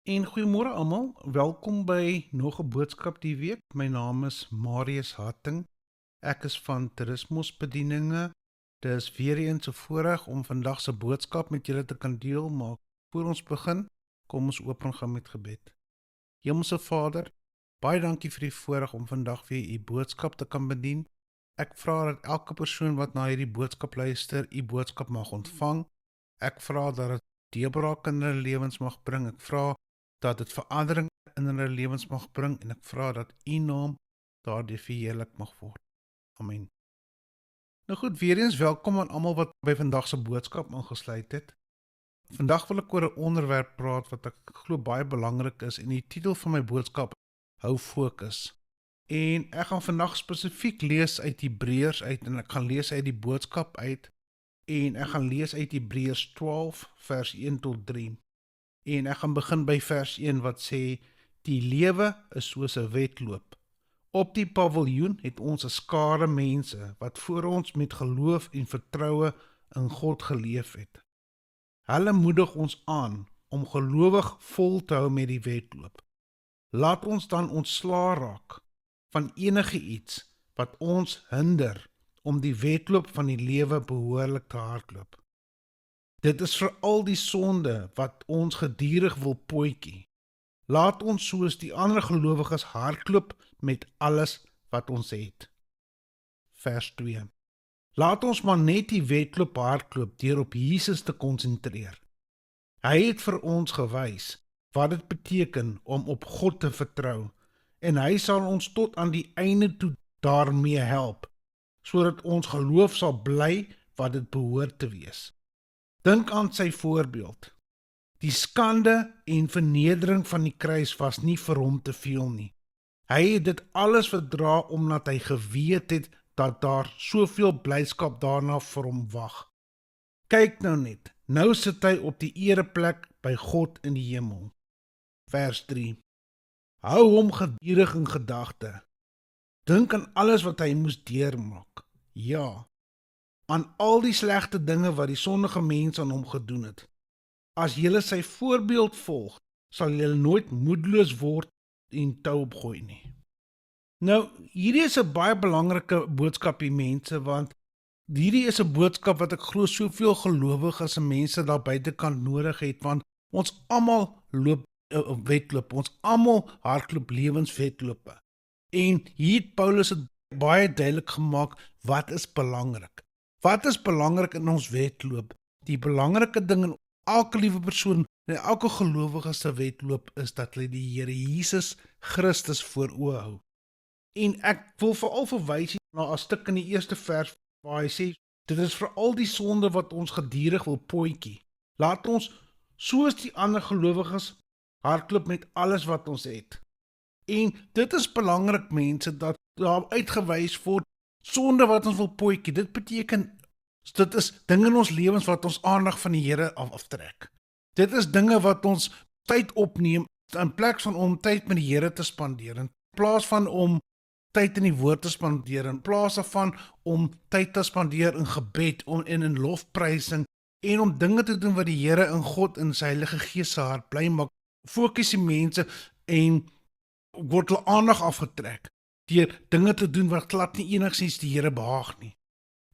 En goeiemôre almal. Welkom by nog 'n boodskap die week. My naam is Marius Hatting. Ek is van Toerismos Bedieninge. Dis weer eens 'n voorreg om vandag se boodskap met julle te kan deel, maar voor ons begin, kom ons open gaan met gebed. Hemelse Vader, baie dankie vir die voorreg om vandag weer u boodskap te kan bedien. Ek vra dat elke persoon wat na hierdie boodskap luister, u boodskap mag ontvang. Ek vra dat dit deurbraak in hulle lewens mag bring. Ek vra dat dit verandering in hulle lewens mag bring en ek vra dat u naam daardie verheerlik mag word. Amen. Nou goed, weer eens welkom aan almal wat by vandag se boodskap ingesluit het. Vandag wil ek oor 'n onderwerp praat wat ek glo baie belangrik is en die titel van my boodskap hou fokus. En ek gaan vandag spesifiek lees uit Hebreërs uit en ek gaan lees uit die boodskap uit en ek gaan lees uit Hebreërs 12 vers 1 tot 3. En ek gaan begin by vers 1 wat sê, die lewe is soos 'n wedloop. Op die paviljoen het ons 'n skare mense wat voor ons met geloof en vertroue in God geleef het. Hulle moedig ons aan om gelowig vol te hou met die wedloop. Laat ons dan ontslaa raak van enige iets wat ons hinder om die wedloop van die lewe behoorlik te hardloop. Dit is veral die sonde wat ons gedurig wil potjie. Laat ons soos die ander gelowiges hardloop met alles wat ons het. Vers 2. Laat ons maar net die wedloop hardloop deur op Jesus te konsentreer. Hy het vir ons gewys wat dit beteken om op God te vertrou en hy sal ons tot aan die einde toe daarmee help, sodat ons geloof sal bly wat dit behoort te wees. Dink aan sy voorbeeld. Die skande en vernedering van die kruis was nie vir hom te veel nie. Hy het dit alles verdra omdat hy geweet het dat daar soveel blydskap daarna vir hom wag. Kyk nou net, nou sit hy op die ereplek by God in die hemel. Vers 3. Hou hom gedurig in gedagte. Dink aan alles wat hy moes deurmaak. Ja, aan al die slegte dinge wat die sondige mens aan hom gedoen het. As julle sy voorbeeld volg, sal julle nooit moedeloos word en tou opgooi nie. Nou, hierdie is 'n baie belangrike boodskap, die mense, want hierdie is 'n boodskap wat ek glo soveel gelowiges en mense daar buitekant nodig het, want ons almal loop 'n wedloop, ons almal hardloop lewenswedlope. En hier het Paulus het baie duidelik gemaak wat is belangrik. Wat is belangrik in ons wedloop? Die belangrike ding in elke liewe persoon en elke gelowige se wedloop is dat hulle die Here Jesus Christus voor oë hou. En ek wil veral verwys na 'n stuk in die eerste vers waar hy sê, dit is veral die sonde wat ons gedurig wil potjie. Laat ons soos die ander gelowiges hardloop met alles wat ons het. En dit is belangrik mense, dat daar uitgewys word, sonde wat ons wil potjie, dit beteken, dit is dinge in ons lewens wat ons aandag van die Here aftrek. Dit is dinge wat ons tyd opneem, in plek van om tyd met die Here te spandeer, in plaas van om tyd in die woord te spandeer, in plaas daarvan om tyd te spandeer in gebed, en in lofprysing, en om dinge te doen wat die Here in God en sy Heilige Gees se hart bly maak, fokus die mense en word hulle aandag afgetrek deur dinge te doen wat glad nie enigsins die Here behaag nie.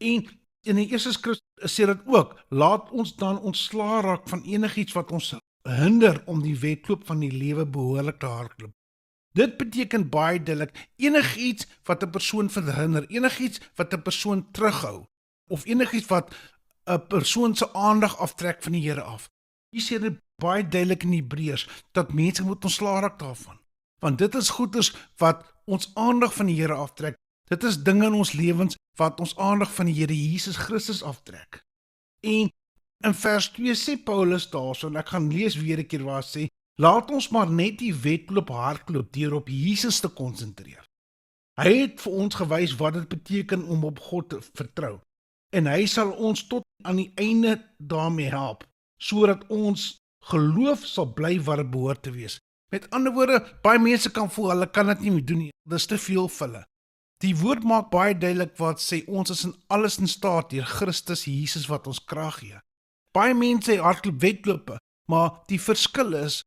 En in die eerste skrif sê dit ook, laat ons dan ontslaa raak van enigiets wat ons hinder om die wedloop van die lewe behoorlik te hardloop. Dit beteken baie duidelik, enigiets wat 'n persoon verhinder, enigiets wat 'n persoon terughou, of enigiets wat 'n persoon se aandag aftrek van die Here af. Hier sê dit baie duidelik in Hebreërs, dat mense moet ontslaa raak daarvan. Want dit is goeders wat ons aandag van die Here aftrek. Dit is dinge in ons lewens wat ons aandag van die Here Jesus Christus aftrek. En in vers 2 sê Paulus daarso, en ek gaan lees weer 'n keer waar hy sê, laat ons maar net die wedloop hardloop deur op Jesus te konsentreer. Hy het vir ons gewys wat dit beteken om op God te vertrou. En hy sal ons tot aan die einde daarmee help, sodat ons geloof sal bly wat dit behoort te wees. Met ander woorde, baie mense kan voel, hulle kan dit nie meer doen nie, dit is te veel vir hulle. Die woord maak baie duidelik wat sê, ons is in alles in staat deur Christus Jesus wat ons krag gee. Baie mense hardloop wedlope, maar die verskil is,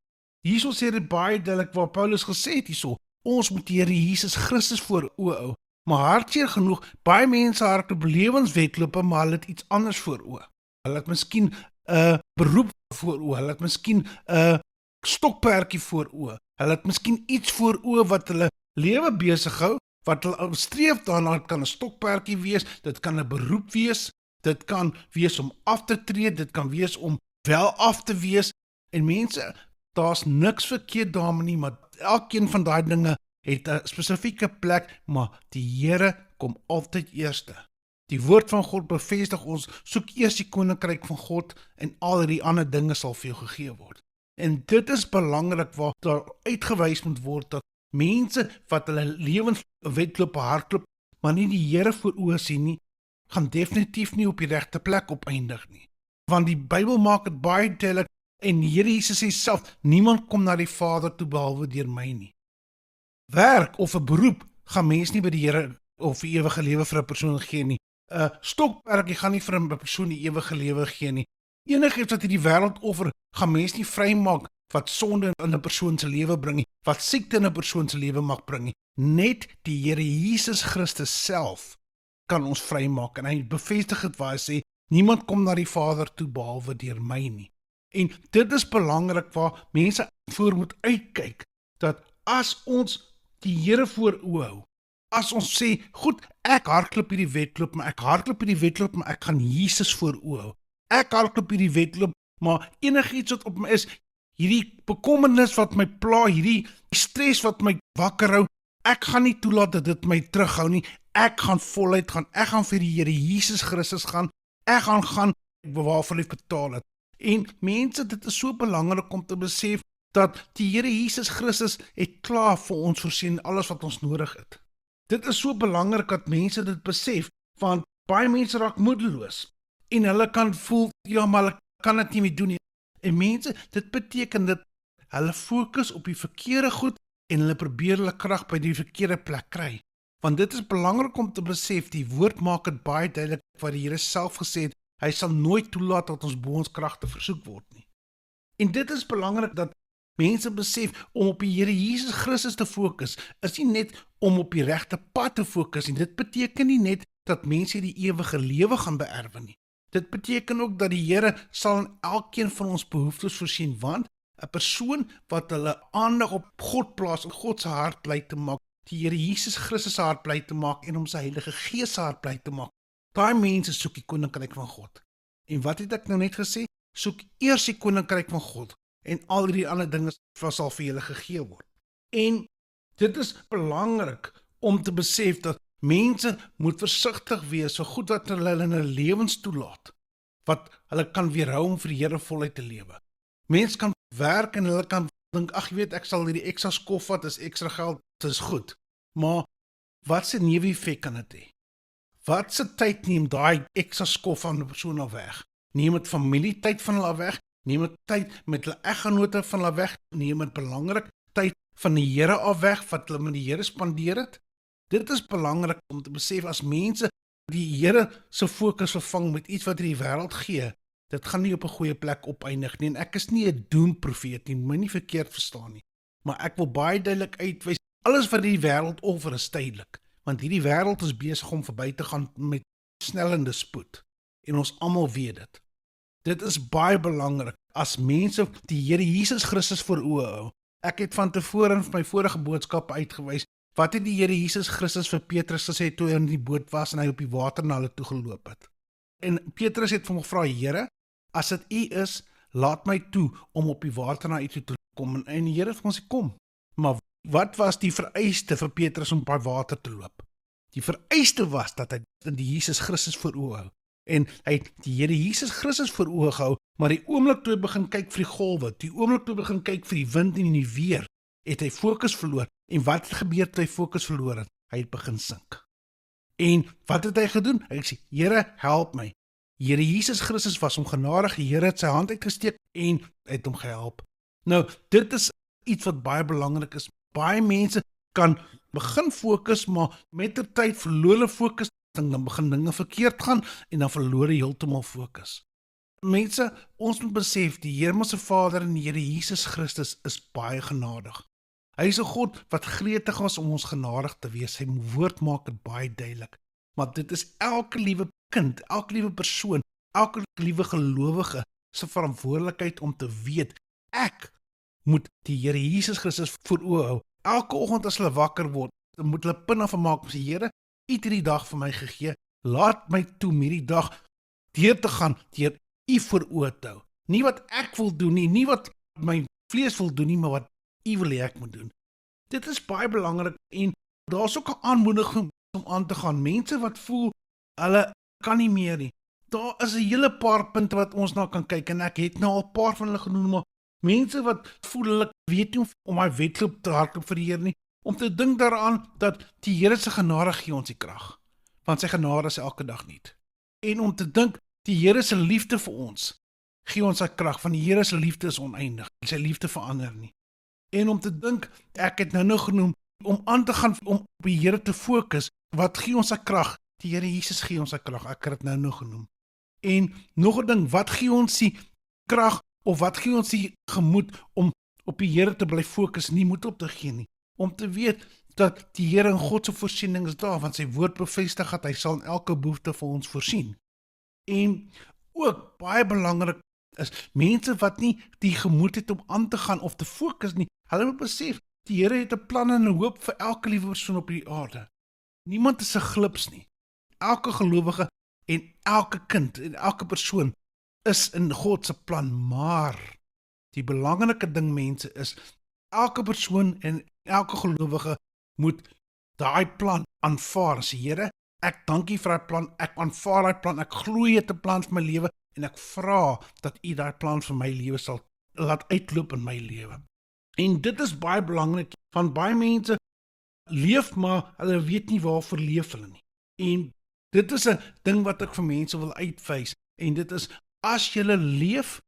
Hierso sê dit baie duidelik waar Paulus gesê het hierso, ons moet die Here Jesus Christus voor oë hou. Maar hartseer genoeg, baie mense hardloop lewenswedlope, maar hulle het iets anders voor oë. Hulle het miskien 'n beroep voor oë, hulle het miskien 'n stokperdjie voor oë. Hulle het miskien iets voor oë wat hulle lewe besig hou, wat hulle streef daarna. Dit kan 'n stokperdjie wees, dit kan 'n beroep wees, dit kan wees om af te tree, dit kan wees om wel af te wees. En mense, daar's niks verkeerd daarmee nie, maar elkeen van daai dinge het 'n spesifieke plek, maar die Here kom altyd eerste. Die woord van God bevestig ons, soek eers die koninkryk van God en al die ander dinge sal vir jou gegee word. En dit is belangrik waar daar uitgewys moet word dat mense wat hulle lewenswedloop hardloop, maar nie die Here voor oë sien nie, gaan definitief nie op die regte plek opeindig nie. Want die Bybel maak dit baie duidelik en die Here Jesus sê self, niemand kom na die Vader toe behalwe deur my nie. Werk of 'n beroep gaan mens nie by die Here of die ewige lewe vir 'n persoon gee nie. 'n Stokperdjie gaan nie vir 'n persoon die ewige lewe gee nie. Enigiets wat hierdie wêreld offer, gaan mens nie vrymaak wat sonde in 'n persoon se lewe bring nie, wat siekte in 'n persoon se lewe mag bring nie. Net die Here Jesus Christus self kan ons vrymaak en hy bevestig dit waar hy sê, niemand kom na die Vader toe behalwe deur my nie. En dit is belangrik waar mense voor moet uitkyk, dat as ons die Here voor oë hou, as ons sê, goed, ek hardloop hierdie wedloop, maar ek gaan Jesus voor oë hou. Ek hardloop hierdie wedloop, maar enigiets wat op my is, hierdie bekommernis wat my pla, hierdie stres wat my wakker hou, ek gaan nie toelaat dat dit my terughou nie. Ek gaan voluit gaan, ek gaan vir die Here Jesus Christus gaan, ek gaan waarvoor ek betaal het. En mense, dit is so belangrik om te besef dat die Here Jesus Christus het klaar vir ons voorsien alles wat ons nodig het. Dit is so belangrik dat mense dit besef, want baie mense raak moedeloos en hulle kan voel, ja, maar hulle kan dit nie meer doen nie. En mense, dit beteken dat hulle fokus op die verkeerde goed en hulle probeer hulle krag by die verkeerde plek kry. Want dit is belangrik om te besef, die woord maak dit baie duidelik wat die Here self gesê het, hy sal nooit toelaat dat ons bo ons kragte versoek word nie. En dit is belangrik dat mense besef, om op die Here Jesus Christus te fokus, is nie net om op die regte pad te fokus, en dit beteken nie net dat mense die ewige lewe gaan beerwe nie. Dit beteken ook dat die Here sal in elkeen van ons behoeftes voorsien, want 'n persoon wat hulle aandag op God plaas en God se hart bly te maak, die Here Jesus Christus se hart bly te maak en om sy Heilige Gees se hart bly te maak, daai mense soek die koninkryk van God. En wat het ek nou net gesê? Soek eers die koninkryk van God en al die ander dinge sal vir julle gegee word. En dit is belangrik om te besef dat mense moet versigtig wees so goed wat hulle in hulle lewens toelaat, wat hulle kan weerhou om vir die Here voluit te lewe. Mense kan werk en hulle kan dink, ag, jy weet, ek sal hierdie ekstra skof vat, dis ekstra geld, dit is goed. Maar wat se neeweffek kan dit hê? Wat se tyd neem daai ekstra skof van 'n persoon af weg? Neem dit familietyd van hulle weg? Neem dit tyd met hulle eggenote van hulle weg? Neem dit belangrik tyd van die Here af weg wat hulle met die Here spandeer het? Dit is belangrik om te besef, as mense die Here se fokus vervang met iets wat die wêreld gee, dit gaan nie op 'n goeie plek opeindig nie. En ek is nie 'n doemprofeet nie, my nie verkeerd verstaan nie. Maar ek wil baie duidelik uitwys, alles wat die wêreld offer is tydelik, want hierdie wêreld is besig om verby te gaan met snellende spoed. En ons almal weet dit. Dit is baie belangrik as mense die Here Jesus Christus voor oë hou. Ek het van tevore in my vorige boodskappe uitgewys, wat het die Here Jesus Christus vir Petrus gesê toe hy in die boot was en hy op die water na hulle toe geloop het? En Petrus het vir hom gevra, Here, as dit U is, laat my toe om op die water na U toe te kom. En die Here het vir ons sê, kom. Maar wat was die vereiste vir Petrus om op die water te loop? Die vereiste was dat hy die Jesus Christus voor oë hou. En hy het die Here Jesus Christus voor oë gehou, maar die oomblik toe hy begin kyk vir die golwe, die oomblik toe hy begin kyk vir die wind en die weer, het hy fokus verloor. En wat het gebeur toe hy fokus verloor het? Hy het begin sink. En wat het hy gedoen? Hy sê, Here, help my. Here Jesus Christus was hom genadig, die Here het sy hand uitgesteek en het hom gehelp. Nou, dit is iets wat baie belangrik is. Baie mense kan begin fokus, maar met die tyd verloor hulle fokus, dan begin dinge verkeerd gaan en dan verloor hy heeltemal fokus. Mense, ons moet besef, die Hemelse Vader en die Here Jesus Christus is baie genadig. Hy is 'n God wat gretig was om ons genadig te wees. Sy woord maak dit baie duidelik. Maar dit is elke liewe kind, elke liewe persoon, elke liewe gelowige se verantwoordelikheid om te weet, ek moet die Here Jesus Christus voor oë hou. Elke oggend as hulle wakker word, dan moet hulle punt af maak om sê, Here, U het hierdie dag vir my gegee. Laat my toe om hierdie dag deur te gaan, deur U voor oë te hou. Nie wat ek wil doen nie, nie wat my vlees wil doen nie, maar wat U wil hê ek moet doen. Dit is baie belangrik en daar's ook 'n aanmoediging om aan te gaan. Mense wat voel hulle kan nie meer nie. Daar is 'n hele paar punte wat ons na kan kyk en ek het nou al 'n paar van hulle genoem, maar mense wat voel hulle weet nie om daai wedloop te hardloop vir die Here nie, om te dink daaraan dat die Here se genade gee ons die krag, want sy genade is elke dag nuut. En om te dink die Here se liefde vir ons gee ons sy krag, want die Here se liefde is oneindig. Sy liefde verander nie. En om te dink, ek het nou genoem, om aan te gaan, om op die Here te fokus, wat gee ons sy krag? Die Here Jesus gee ons sy krag, ek het dit nou genoem. En nog 'n ding, wat gee ons die krag, of wat gee ons die gemoed, om op die Here te bly fokus, nie moed op te gee nie, om te weet, dat die Here in God se voorsiening is daar, want sy woord bevestig dat hy sal in elke behoefte vir ons voorsien. En ook baie belangrik is, mense wat nie die gemoed het om aan te gaan of te fokus nie, hulle moet besef, die Here het 'n plan en 'n hoop vir elke liewe persoon op hierdie aarde. Niemand is 'n glips nie. Elke gelowige en elke kind en elke persoon is in God se plan, maar die belangrike ding, mense, is elke persoon en elke gelowige moet daai plan aanvaar. Sê, Here, ek dank U vir daai plan, ek aanvaar daai plan, ek glo U het 'n plan vir my lewe en ek vra dat U daai plan vir my lewe sal laat uitloop in my lewe. En dit is baie belangrik, van baie mense leef maar hulle weet nie waarvoor leef hulle nie. En dit is 'n ding wat ek vir mense wil uitwys, en dit is, as julle leef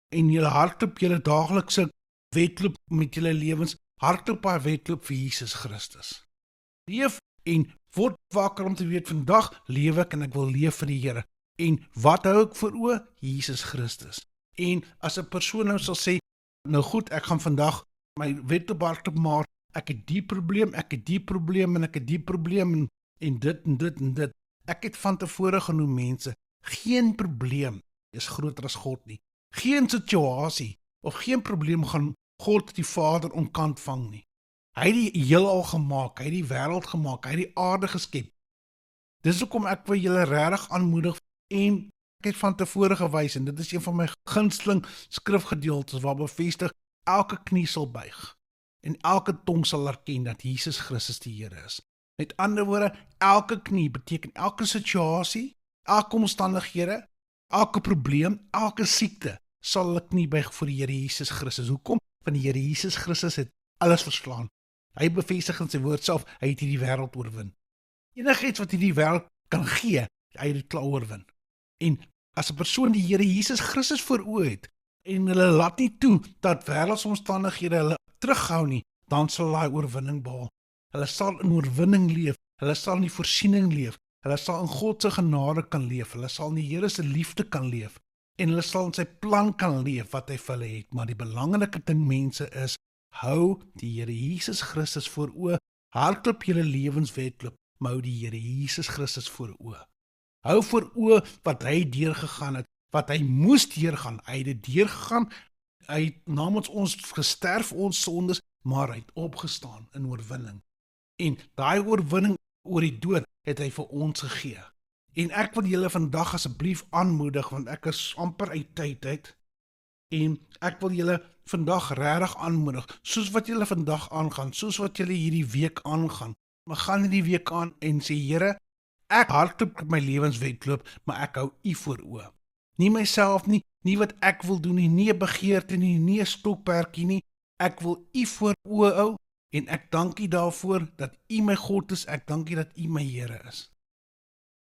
en julle hardloop julle daaglikse wedloop met julle lewens, hardloop haar wedloop vir Jesus Christus. Leef en word wakker om te weet, vandag leef ek en ek wil leef vir die Here. En wat hou ek voor oë? Jesus Christus. En as 'n persoon nou sal sê, nou goed, ek gaan vandag my wedloop hardloop, maar ek het die probleem, ek het die probleem en ek het die probleem en dit en dit en dit. Ek het van tevore genoem, mense, geen probleem is groter as God nie. Geen situasie of geen probleem gaan God die Vader onkant vang nie. Hy het die heelal gemaak, hy het die wêreld gemaak, hy het die aarde geskep. Dis hoekom ek wil julle regtig aanmoedig, en ek het van tevore gewys, en dit is een van my gunsteling skrifgedeeltes waar bevestig, elke knie sal buig en elke tong sal erken dat Jesus Christus die Here is. Met ander woorde, elke knie beteken elke situasie, elke omstandighede, elke probleem, elke siekte sal hulle knie buig voor die Here Jesus Christus. Hoekom? Want die Here Jesus Christus het alles verslaan. Hy bevestig in sy woord self, hy het hierdie wêreld oorwin. Enigiets wat hierdie wêreld kan gee, hy het dit klaar oorwin. En as 'n persoon die Here Jesus Christus voor oë het, en hulle laat nie toe dat wêreldsomstandighede hulle terughou nie, dan sal hulle oorwinning behaal. Hulle sal in oorwinning leef, hulle sal in die voorsiening leef, hulle sal in God se genade kan leef, hulle sal in die Here se liefde kan leef, en hulle sal in sy plan kan leef wat hy vir hulle het. Maar die belangrike ding, mense, is, hou die Here Jesus Christus voor oë, hardloop julle lewenswedloop, maar hou die Here Jesus Christus voor oë. Hou voor oë wat hy deurgegaan het, wat hy moes deurgaan. Hy het dit deurgegaan, hy het namens ons gesterf, ons sondes, maar hy het opgestaan in oorwinning. En daai oorwinning oor die dood het hy vir ons gegee. En ek wil julle vandag asseblief aanmoedig, want ek is amper uit tyd uit, en ek wil julle vandag regtig aanmoedig, soos wat julle vandag aangaan, soos wat julle hierdie week aangaan, maar gaan hierdie week aan en sê, Here, ek hardloop my lewenswedloop, maar ek hou U voor oë. Nie myself nie, nie wat ek wil doen nie, nie 'n begeerte nie, nie 'n stokperdjie nie. Ek wil U voor oë hou, en ek dank U daarvoor dat U my God is, ek dank U dat U my Here is.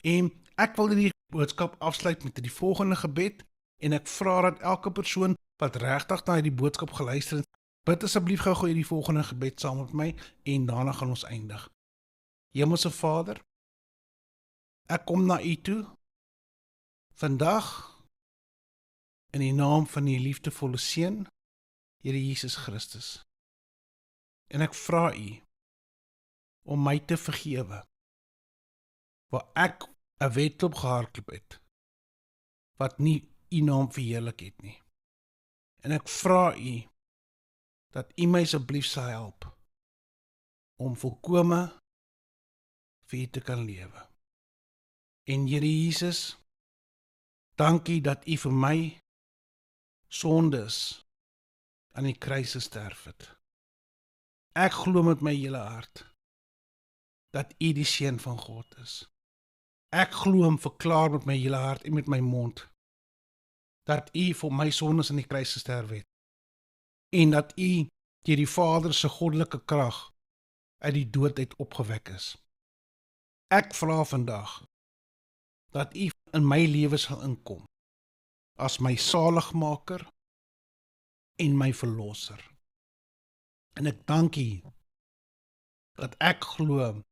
En ek wil hierdie boodskap afsluit met die volgende gebed, en ek vra dat elke persoon wat regtig na hierdie boodskap geluister het, bid asseblief gou hierdie volgende gebed saam met my, en daarna gaan ons eindig. Hemelse Vader, ek kom na U toe, vandag in die naam van die liefdevolle Seun, Here Jesus Christus. En ek vra U om my te vergewe, waar ek 'n wedloop gehardloop het, wat nie U naam verheerlik het nie. En ek vra U, dat U my asseblief sal help, om volkome vir U te kan lewe. En Here Jesus, dankie dat U vir my sondes aan die kruis gesterf het. Ek glo met my hele hart, dat U die Seun van God is. Ek glo en verklaar met my hele hart en met my mond, dat U vir my sondes aan die kruis gesterf het, en dat U deur die Vader se goddelike krag uit die dood uit opgewek is. Ek vra vandag, dat U in my lewe sal inkom, as my saligmaker en my verlosser. En ek dank U, dat ek glo,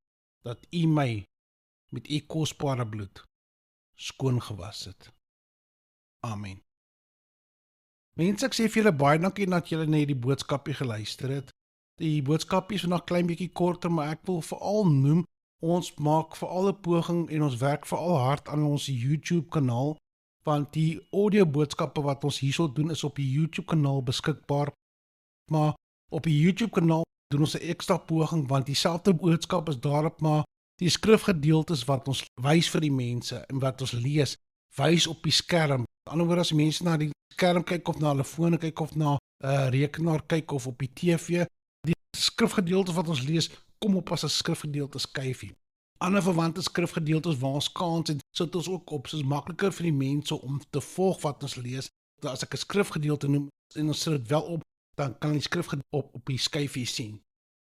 dat U my met U kosbare bloed skoon gewas het. Amen. Mense, ek sê vir julle baie dankie dat julle na hierdie boodskapie geluister het. Die boodskapie is vandag klein bietjie korter, maar ek wil veral noem, ons maak veral 'n poging en ons werk veral hard aan ons YouTube kanaal, want die audio boodskappe wat ons hierso doen is op die YouTube kanaal beskikbaar, maar op die YouTube kanaal doen ons 'n ekstra poging, want dieselfde boodskap is daarop, maar die skrifgedeeltes wat ons wys vir die mense en wat ons lees, wys op die skerm. Aan die ander woord, as die mense na die skerm kyk of na hulle fone kyk of na 'n rekenaar kyk of op die TV, die skrifgedeeltes wat ons lees, kom op as 'n skrifgedeelte skyfie. Ander verwante skrifgedeeltes waar ons kans het, sit ons ook op, soos makliker vir die mense om te volg wat ons lees. As ek 'n skrifgedeelte noem en ons sit dit wel op, dan kan die skrifgedeelte op die skyfie sien.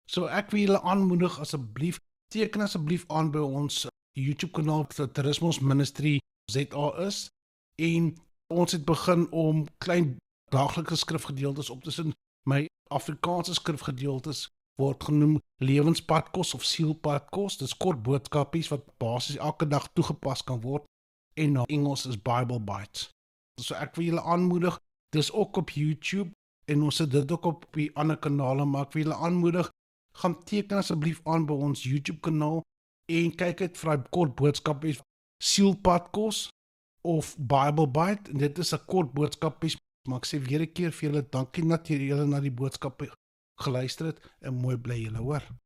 So ek wil julle aanmoedig, asseblief, teken asseblief aan by ons YouTube kanaal, Toerismos Ministry ZA is, en ons het begin om klein daaglikse skrifgedeeltes op te sit. My Afrikaanse skrifgedeeltes word genoem lewenspadkos of sielpadkos. Dit is kort boodskapies wat basies elke dag toegepas kan word, en na Engels is Bible Bites. So ek wil julle aanmoedig, dis ook op YouTube, en ons sit dit ook op die ander kanale, maar ek wil julle aanmoedig, gaan teken asseblief aan by ons YouTube kanaal, en kyk uit vir die kort boodskapies, sielpadkos of Bible Bite, en dit is 'n kort boodskapies, maar ek sê weer 'n keer vir julle, dankie dat julle na die boodskap geluister het, en mooi bly julle hoor.